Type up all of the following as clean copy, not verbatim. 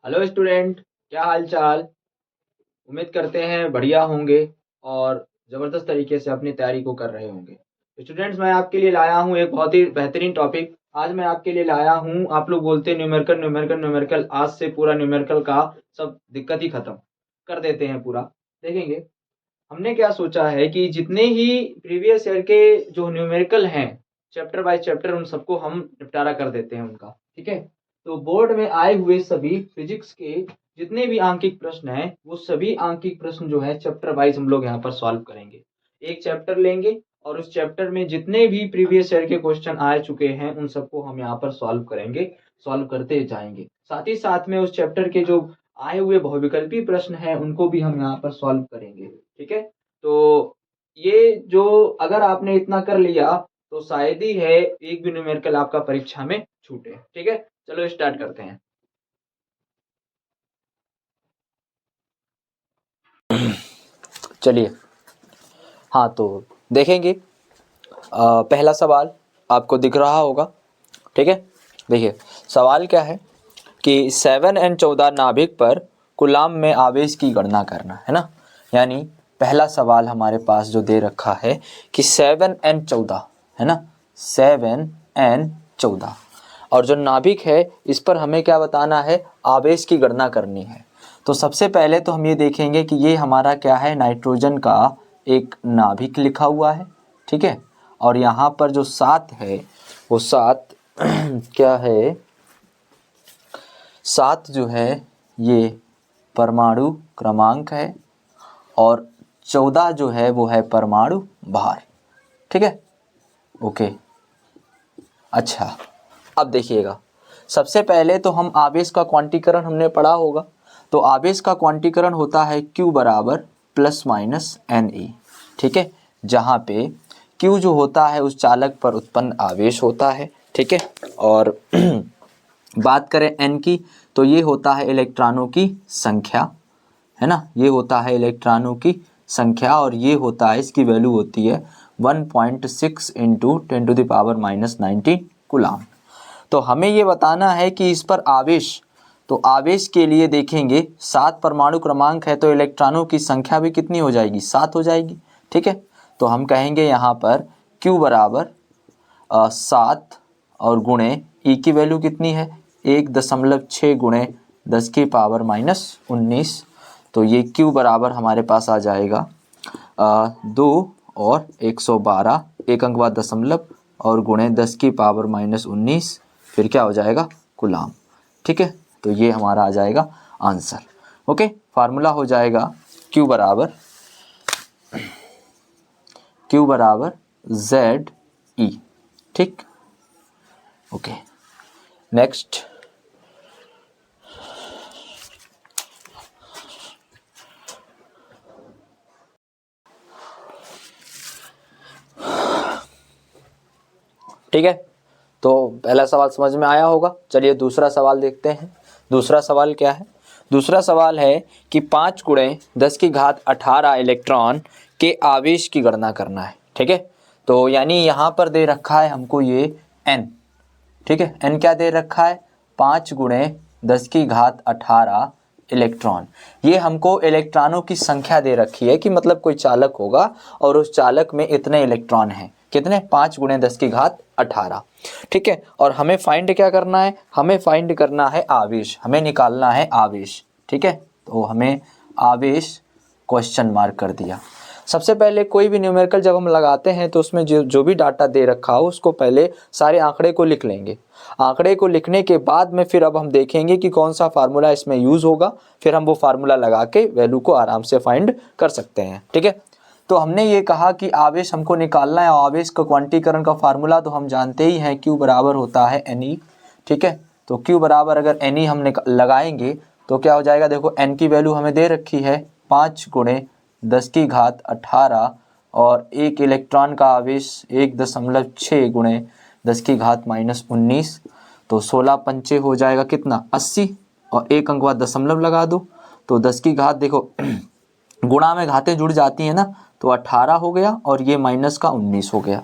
Hello student, क्या हाल चाल। उम्मीद करते हैं बढ़िया होंगे और ज़बरदस्त तरीके से अपनी तैयारी को कर रहे होंगे। स्टूडेंट्स, मैं आपके लिए लाया हूँ एक बहुत ही बेहतरीन टॉपिक। आज मैं आपके लिए लाया हूँ, आप लोग बोलते हैं न्यूमेरिकल न्यूमेरिकल न्यूमेरिकल, आज से पूरा न्यूमेरिकल का सब दिक्कत ही खत्म कर देते हैं पूरा। देखेंगे हमने क्या सोचा है कि जितने ही प्रीवियस ईयर के जो न्यूमेरिकल हैं, चैप्टर बाय चैप्टर, उन सबको हम निपटारा कर देते हैं उनका। ठीक है, तो बोर्ड में आए हुए सभी फिजिक्स के जितने भी आंकिक प्रश्न हैं, वो सभी आंकिक प्रश्न जो है चैप्टर वाइज हम लोग यहाँ पर सॉल्व करेंगे। एक चैप्टर लेंगे और उस चैप्टर में जितने भी प्रीवियस ईयर के क्वेश्चन आ चुके हैं उन सबको हम यहाँ पर सॉल्व करेंगे, सॉल्व करते जाएंगे। साथ ही साथ में उस चैप्टर के जो आए हुए बहुविकल्पी प्रश्न हैं उनको भी हम यहाँ पर सॉल्व करेंगे। ठीक है, तो ये जो अगर आपने इतना कर लिया तो शायद ही है एक भी न्यूमेरिकल आपका परीक्षा में छूटे। ठीक है, चलो स्टार्ट करते हैं। चलिए, हाँ तो देखेंगे। पहला सवाल आपको दिख रहा होगा। ठीक है, देखिए सवाल क्या है कि 7n14 नाभिक पर कूलाम में आवेश की गणना करना है ना। यानी पहला सवाल हमारे पास जो दे रखा है कि 7n14 है ना, 7n14 और जो नाभिक है इस पर हमें क्या बताना है, आवेश की गणना करनी है। तो सबसे पहले तो हम ये देखेंगे कि ये हमारा क्या है, नाइट्रोजन का एक नाभिक लिखा हुआ है। ठीक है, और यहाँ पर जो 7 है वो 7 क्या है, 7 जो है ये परमाणु क्रमांक है और 14 जो है वो है परमाणु भार। ठीक है, ओके। अच्छा, अब देखिएगा, सबसे पहले तो हम आवेश का क्वांटीकरण हमने पढ़ा होगा। तो आवेश का क्वांटीकरण होता है Q बराबर प्लस माइनस NE। ठीक है, जहाँ पे Q जो होता है उस चालक पर उत्पन्न आवेश होता है। ठीक है, और बात करें N की तो ये होता है इलेक्ट्रॉनों की संख्या, है ना, ये होता है इलेक्ट्रॉनों की संख्या और ये होता है, इसकी वैल्यू होती है 1.6 इंटू 10⁻⁻19 कूलाम। तो हमें ये बताना है कि इस पर आवेश, तो आवेश के लिए देखेंगे 7 परमाणु क्रमांक है तो इलेक्ट्रॉनों की संख्या भी कितनी हो जाएगी, 7 हो जाएगी। ठीक है, तो हम कहेंगे यहाँ पर Q बराबर 7 और गुणे E की वैल्यू कितनी है, 1.6 गुणे 10⁻⁻19। तो ये Q बराबर हमारे पास आ जाएगा 2 और 112, एक अंक बाद दशमलव और गुणे 10⁻⁻19, फिर क्या हो जाएगा, कूलाम। ठीक है, तो ये हमारा आ जाएगा आंसर। ओके, फार्मूला हो जाएगा Q बराबर ZE। ठीक, ओके। नेक्स्ट, ठीक है, तो पहला सवाल समझ में आया होगा। चलिए दूसरा सवाल देखते हैं। दूसरा सवाल क्या है, दूसरा सवाल है कि 5 गुणे 10⁻18 इलेक्ट्रॉन के आवेश की गणना करना है। ठीक है, तो यानी यहाँ पर दे रखा है हमको ये n। ठीक है, n क्या दे रखा है, 5 गुणे 10⁻18 इलेक्ट्रॉन। ये हमको इलेक्ट्रॉनों की संख्या दे रखी है कि मतलब कोई चालक होगा और उस चालक में इतने इलेक्ट्रॉन हैं, कितने, 5 गुणे 10⁻18। ठीक है, और हमें फाइंड क्या करना है, हमें फाइंड करना है आवेश, हमें निकालना है आवेश। ठीक है, तो हमें आवेश क्वेश्चन मार्क कर दिया। सबसे पहले कोई भी न्यूमेरिकल जब हम लगाते हैं तो उसमें जो भी डाटा दे रखा हो उसको पहले सारे आंकड़े को लिख लेंगे। आंकड़े को लिखने के बाद में फिर अब हम देखेंगे कि कौन सा फार्मूला इसमें यूज़ होगा, फिर हम वो फार्मूला लगा के वैल्यू को आराम से फाइंड कर सकते हैं। ठीक है, तो हमने ये कहा कि आवेश हमको निकालना है और आवेश का क्वांटीकरण का फार्मूला तो हम जानते ही हैं, Q बराबर होता है NE। ठीक है, तो Q बराबर अगर NE हम लगाएंगे तो क्या हो जाएगा, देखो N की वैल्यू हमें दे रखी है 5 गुणे 10⁻18 और एक इलेक्ट्रॉन का आवेश 1.6 गुणे 10⁻⁻19, तो 16 पंचे हो जाएगा कितना, 80 और एक अंक बाद दशमलव लगा दो तो 10 की घात, देखो गुणा में घातें जुड़ जाती हैं ना, तो 18 हो गया और ये माइनस का 19 हो गया।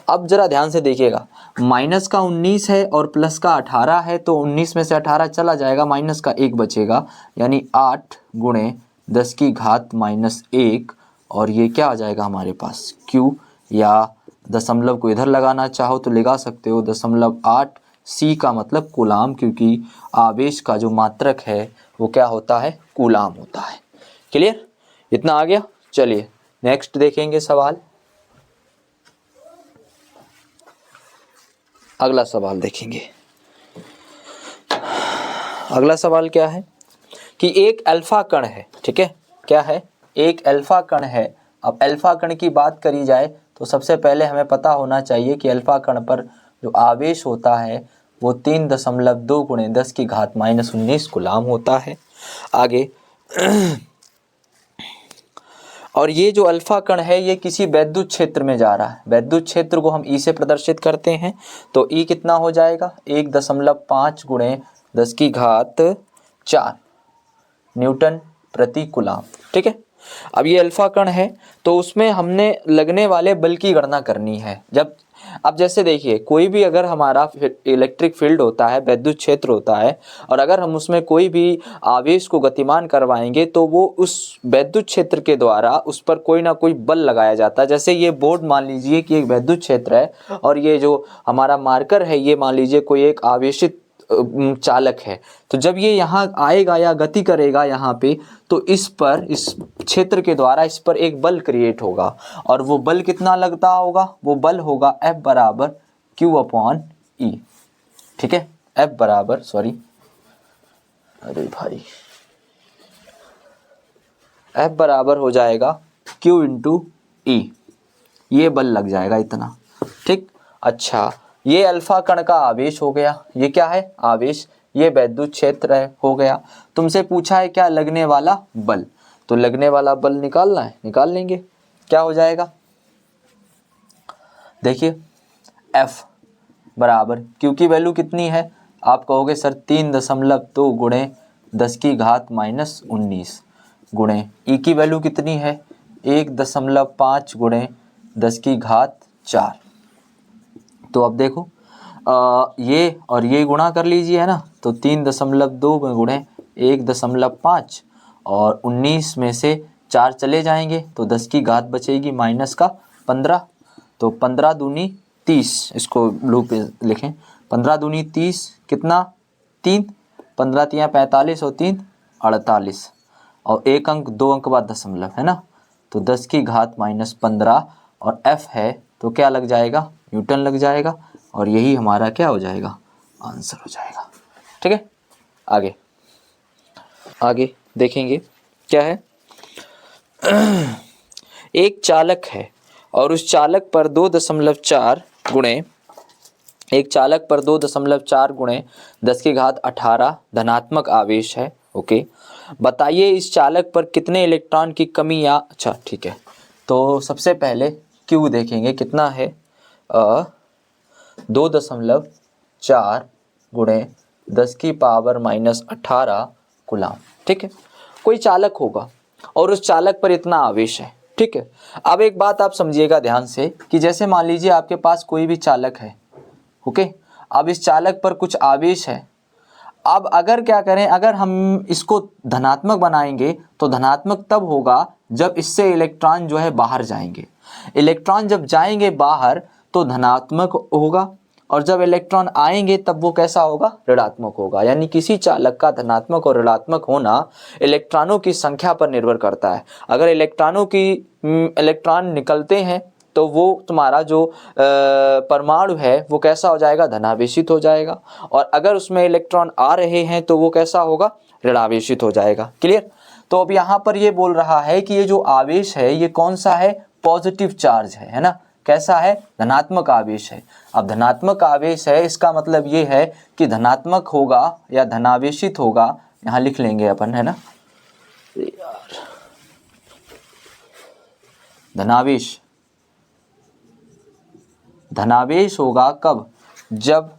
अब जरा ध्यान से देखिएगा, माइनस का 19 है और प्लस का 18 है, तो 19 में से 18 चला जाएगा, माइनस का 1 बचेगा, यानी 8 गुणे 10 की घात माइनस 1, और ये क्या आ जाएगा हमारे पास Q, या दशमलव को इधर लगाना चाहो तो लगा सकते हो 0.8 C का मतलब कूलाम, क्योंकि आवेश का जो मात्रक है वो क्या होता है, कूलाम होता है। क्लियर, इतना आ गया। चलिए नेक्स्ट देखेंगे सवाल, अगला सवाल देखेंगे। अगला सवाल क्या है कि एक अल्फा कण है, ठीक है, क्या है, एक अल्फा कण है। अब अल्फा कण की बात करी जाए तो सबसे पहले हमें पता होना चाहिए कि अल्फा कण पर जो आवेश होता है वो 3.2 गुणे 10 की घात माइनस 19 कूलाम होता है। आगे और ये जो अल्फा कण है ये किसी वैद्युत क्षेत्र में जा रहा है, वैद्युत क्षेत्र को हम ई से प्रदर्शित करते हैं, तो ई कितना हो जाएगा 1.5 गुणे 10 की घात 4 न्यूटन प्रति कूलाम, ठीक है। अब ये अल्फा कण है तो उसमें हमने लगने वाले बल की गणना करनी है। जब अब जैसे देखिए कोई भी अगर हमारा इलेक्ट्रिक फील्ड होता है, वैद्युत क्षेत्र होता है, और अगर हम उसमें कोई भी आवेश को गतिमान करवाएंगे तो वो उस वैद्युत क्षेत्र के द्वारा उस पर कोई ना कोई बल लगाया जाता है। जैसे ये बोर्ड मान लीजिए कि एक वैद्युत क्षेत्र है और ये जो हमारा मार्कर है ये मान लीजिए कोई एक आवेशित चालक है, तो जब ये यहाँ आएगा या गति करेगा यहाँ पे, तो इस पर, इस क्षेत्र के द्वारा इस पर एक बल क्रिएट होगा, और वो बल कितना लगता होगा, वो बल होगा F बराबर Q अपॉन E, ठीक है। F बराबर, सॉरी अरे भाई, F बराबर हो जाएगा Q इंटू E, ये बल लग जाएगा इतना, ठीक। अच्छा, ये अल्फा कण का आवेश हो गया, ये क्या है, आवेश, ये वैद्युत क्षेत्र है, हो गया। तुमसे पूछा है क्या, लगने वाला बल, तो लगने वाला बल निकालना है, निकाल लेंगे। क्या हो जाएगा, देखिए F बराबर Q की वैल्यू कितनी है, आप कहोगे सर 3.2 गुणे 10 की घात माइनस 19 गुणे E की वैल्यू कितनी है 1.5 गुणे 10 की घात 4। तो अब देखो ये और ये गुणा कर लीजिए, है ना, तो 3.2 गुणे 1.5 और 19 में से 4 चले जाएंगे तो 10 की घात बचेगी माइनस का 15, तो 15 दूनी 30, इसको लूप पे लिखें, 15 दूनी 30 कितना 3, 15 तिया 45 और 3 48, और एक अंक 2 अंक बाद दशमलव, है ना, तो 10 की घात माइनस 15, और F है तो क्या लग जाएगा, न्यूटन लग जाएगा, और यही हमारा क्या हो जाएगा, आंसर हो जाएगा, ठीक है। आगे आगे देखेंगे क्या है, एक चालक है और उस चालक पर 2.4 गुणे, एक चालक पर 2.4 गुणे 10 की घात 18 धनात्मक आवेश है, ओके। बताइए इस चालक पर कितने इलेक्ट्रॉन की कमी या, अच्छा ठीक है, तो सबसे पहले Q देखेंगे कितना है 2.4 गुणे 10 की पावर माइनस 18 कूलाम, ठीक है। कोई चालक होगा और उस चालक पर इतना आवेश है, ठीक है। अब एक बात आप समझिएगा ध्यान से कि जैसे मान लीजिए आपके पास कोई भी चालक है, ओके, अब इस चालक पर कुछ आवेश है। अब अगर क्या करें, अगर हम इसको धनात्मक बनाएंगे तो धनात्मक तब होगा जब इससे इलेक्ट्रॉन जो है बाहर जाएंगे। इलेक्ट्रॉन जब जाएंगे बाहर तो धनात्मक होगा, और जब इलेक्ट्रॉन आएंगे तब वो कैसा होगा, ऋणात्मक होगा। यानी किसी चालक का धनात्मक और ऋणात्मक होना इलेक्ट्रॉनों की संख्या पर निर्भर करता है। अगर इलेक्ट्रॉन निकलते हैं तो वो तुम्हारा जो परमाणु है वो कैसा हो जाएगा, धनावेशित हो जाएगा, और अगर उसमें इलेक्ट्रॉन आ रहे हैं तो वो कैसा होगा, ऋणावेशित हो जाएगा। क्लियर। तो अब यहाँ पर ये बोल रहा है कि ये जो आवेश है ये कौन सा है, पॉजिटिव चार्ज है ना, कैसा है, धनात्मक आवेश है। अब धनात्मक आवेश है इसका मतलब ये है कि धनात्मक होगा या धनावेशित होगा, यहाँ लिख लेंगे अपन, है ना, धनावेश, धनावेश होगा कब, जब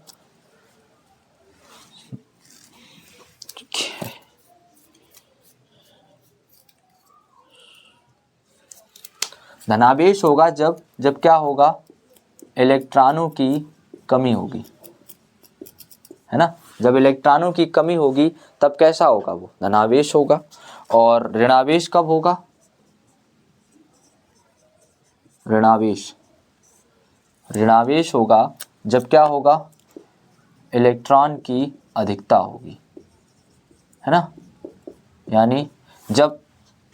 धनावेश होगा जब क्या होगा, इलेक्ट्रॉनों की कमी होगी, है ना। जब इलेक्ट्रॉनों की कमी होगी तब कैसा होगा, वो धनावेश होगा। और ऋणावेश कब होगा, ऋणावेश होगा जब क्या होगा, इलेक्ट्रॉन की अधिकता होगी, है ना। यानी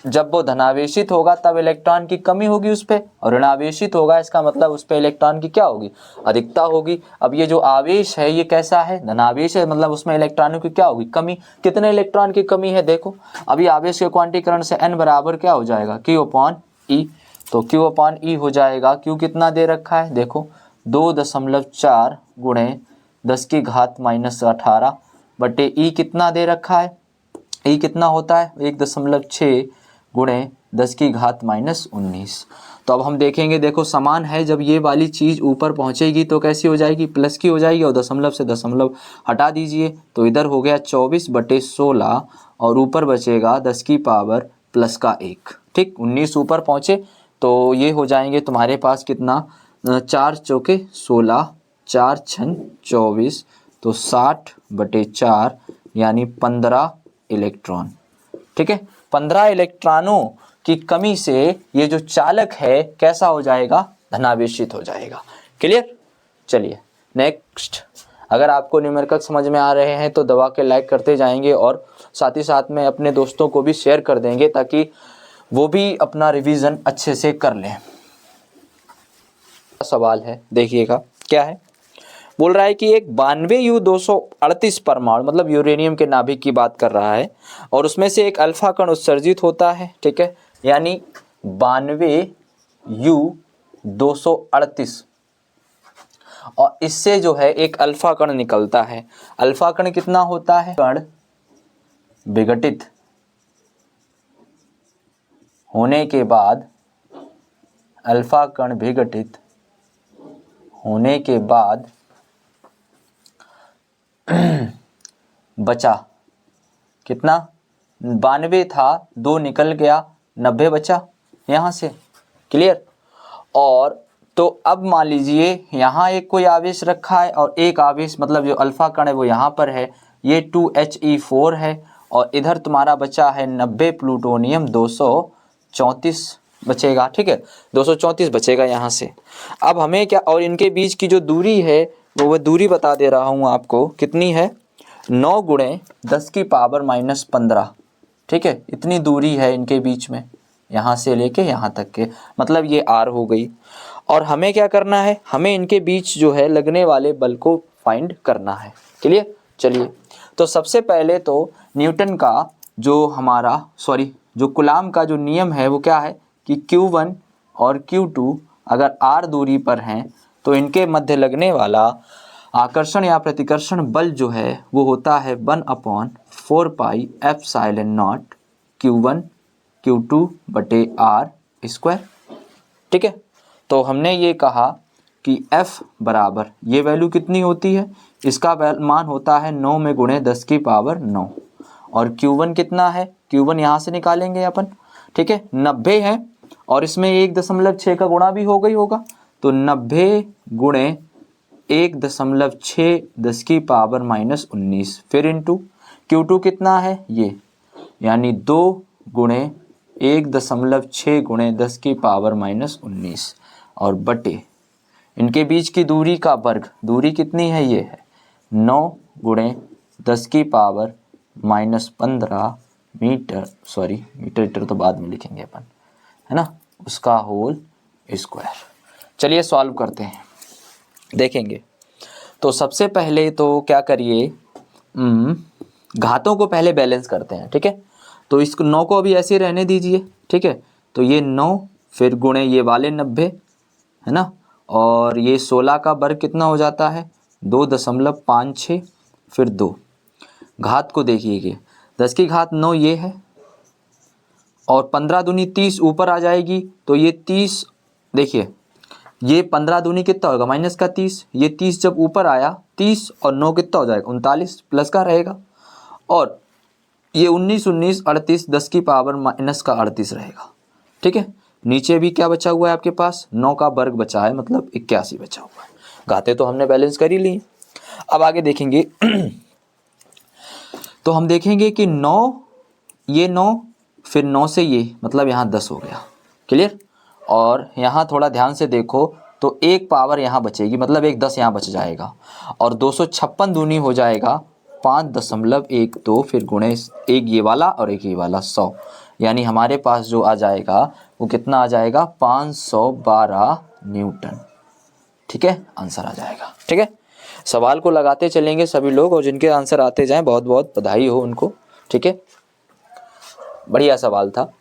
जब वो धनावेशित होगा तब इलेक्ट्रॉन की कमी होगी उस पे, और ऋणावेशित होगा इसका मतलब उस पे इलेक्ट्रॉन की क्या होगी, अधिकता होगी। अब ये जो आवेश है ये कैसा है, धनावेश है, मतलब उसमें इलेक्ट्रॉनों की क्या होगी, कमी। कितने इलेक्ट्रॉन की कमी है, देखो अभी आवेश के क्वांटीकरण से n बराबर क्या हो जाएगा, Q/E। तो Q/E हो जाएगा, Q कितना दे रखा है, देखो 2.4 गुणे 10⁻⁻18 बटे E कितना दे रखा है, E कितना होता है 1.6 गुणे 10⁻19। तो अब हम देखेंगे, देखो समान है, जब ये वाली चीज़ ऊपर पहुंचेगी तो कैसी हो जाएगी, प्लस की हो जाएगी, और दशमलव से दशमलव हटा दीजिए तो इधर हो गया 24/16 और ऊपर बचेगा 10⁻+1। ठीक, 19 ऊपर पहुँचे तो ये हो जाएंगे तुम्हारे पास कितना, 4 चौके 16, 4 छन 24, तो 60/4 यानी 15 इलेक्ट्रॉन। ठीक है, 15 इलेक्ट्रॉनों की कमी से ये जो चालक है कैसा हो जाएगा, धनावेशित हो जाएगा। क्लियर। चलिए नेक्स्ट, अगर आपको न्यूमेरिकल समझ में आ रहे हैं तो दबा के लाइक करते जाएंगे और साथ ही साथ में अपने दोस्तों को भी शेयर कर देंगे ताकि वो भी अपना रिवीजन अच्छे से कर लें। सवाल है, देखिएगा क्या है, बोल रहा है कि एक 92U238 परमाणु, मतलब यूरेनियम के नाभिक की बात कर रहा है, और उसमें से एक अल्फा कण उत्सर्जित होता है। ठीक है, यानी 92U238, और इससे जो है एक अल्फा कण निकलता है। अल्फा कण कितना होता है, कण विघटित होने के बाद, अल्फा कण विघटित होने के बाद बचा कितना, 92 था, 2 निकल गया, 90 बचा यहाँ से। क्लियर। और तो अब मान लीजिए यहाँ एक कोई आवेश रखा है और एक आवेश, मतलब जो अल्फा कण है वो यहाँ पर है, ये 2He4 है, और इधर तुम्हारा बचा है 90 प्लूटोनियम 234 बचेगा। ठीक है, 234 बचेगा यहाँ से। अब हमें क्या, और इनके बीच की जो दूरी है वो दूरी बता दे रहा हूँ आपको, कितनी है, 9 गुणे 10⁻⁻15। ठीक है, इतनी दूरी है इनके बीच में, यहाँ से लेके यहाँ तक के, मतलब ये R हो गई। और हमें क्या करना है, हमें इनके बीच जो है लगने वाले बल को फाइंड करना है। क्लियर। चलिए, तो सबसे पहले तो न्यूटन का जो हमारा जो कूलाम का जो नियम है वो क्या है कि Q1 और Q2 अगर R दूरी पर हैं तो इनके मध्य लगने वाला आकर्षण या प्रतिकर्षण बल जो है वो होता है 1/4πε0 Q1 Q2 बटे R²। ठीक है, तो हमने ये कहा कि F बराबर, ये वैल्यू कितनी होती है, इसका मान होता है 9 में गुणे 10⁹ और Q1 कितना है, Q1 यहाँ से निकालेंगे अपन। ठीक है, 90 है और इसमें 1.6 का गुणा भी हो गई होगा, तो 90 गुणे 1.6 10⁻⁻19, फिर इंटू Q2 कितना है ये, यानी 2 गुणे 1.6 गुणे 10⁻⁻19 और बटे इनके बीच की दूरी का वर्ग, दूरी कितनी है, ये है 9 गुणे 10⁻⁻15 मीटर, मीटर तो बाद में लिखेंगे अपन, है ना, उसका होल स्क्वायर। चलिए सॉल्व करते हैं, देखेंगे। तो सबसे पहले तो क्या करिए, घातों को पहले बैलेंस करते हैं। ठीक है, तो इसको 9 को अभी ऐसे रहने दीजिए। ठीक है, तो ये 9 फिर गुणे ये वाले 90, है ना, और ये 16 का वर्ग कितना हो जाता है 2.56, फिर 2, घात को देखिए 10⁻9 ये है, और 15 दूनी 30 ऊपर आ जाएगी, तो ये 30, देखिए ये 15 दूनी कितना होगा -30, ये 30 जब ऊपर आया 30 और 9 कितना हो जाएगा 39 प्लस का रहेगा, और ये 19 38 10⁻⁻38 रहेगा। ठीक है, नीचे भी क्या बचा हुआ है आपके पास, 9 का वर्ग बचा है, मतलब 81 बचा हुआ है। घाते तो हमने बैलेंस कर ही ली। अब आगे देखेंगे तो हम देखेंगे कि 9, ये 9, फिर 9 से ये, मतलब यहाँ 10 हो गया। क्लियर। और यहाँ थोड़ा ध्यान से देखो तो एक पावर यहाँ बचेगी, मतलब एक 10 यहाँ बच जाएगा, और 256 दूनी हो जाएगा 5.12, फिर गुणे एक ये वाला और एक ये वाला 100, यानी हमारे पास जो आ जाएगा वो कितना आ जाएगा, 512 न्यूटन। ठीक है, आंसर आ जाएगा। ठीक है, सवाल को लगाते चलेंगे सभी लोग, और जिनके आंसर आते जाएं बहुत बहुत बधाई हो उनको। ठीक है, बढ़िया सवाल था।